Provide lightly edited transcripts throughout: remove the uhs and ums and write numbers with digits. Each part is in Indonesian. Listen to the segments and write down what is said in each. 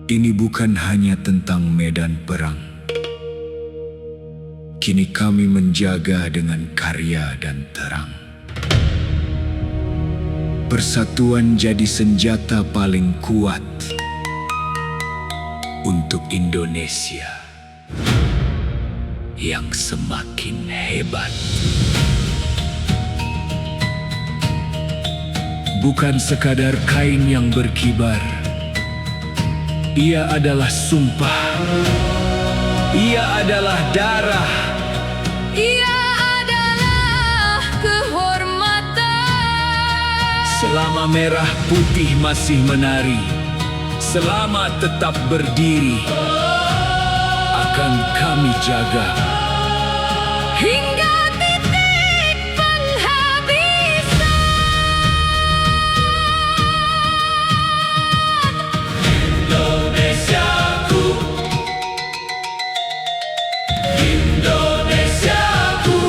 Ini bukan hanya tentang medan perang. Kini kami menjaga dengan karya dan terang. Persatuan jadi senjata paling kuat untuk Indonesia yang semakin hebat. Bukan sekadar kain yang berkibar, ia adalah sumpah, ia adalah darah, ia adalah kehormatan. Selama merah putih masih menari, selama tetap berdiri, akan kami jaga Hingga titik penghabisan. Indonesiaku, Indonesiaku.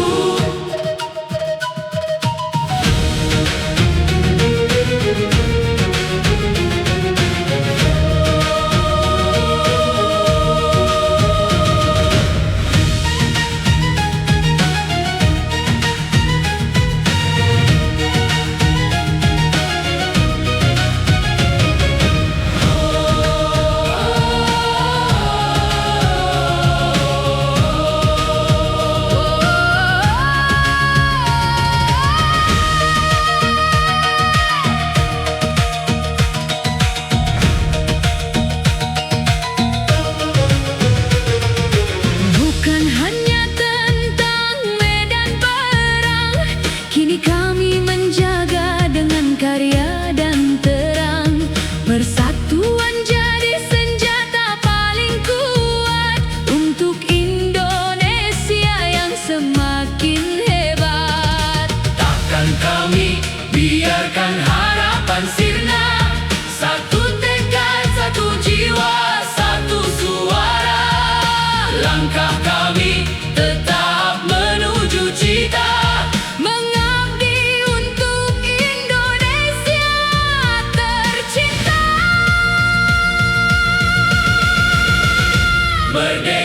Bukan hanya tentang medan perang, kini kami menjaga dengan karya dan terang. Persatuan jadi senjata paling kuat untuk Indonesia yang semakin hebat. Takkan kami biarkan harapan sirna. Satu tekad, satu jiwa, satu suara. Langkah kami tetap menuju cita, Mengabdi untuk Indonesia tercinta. merdeka.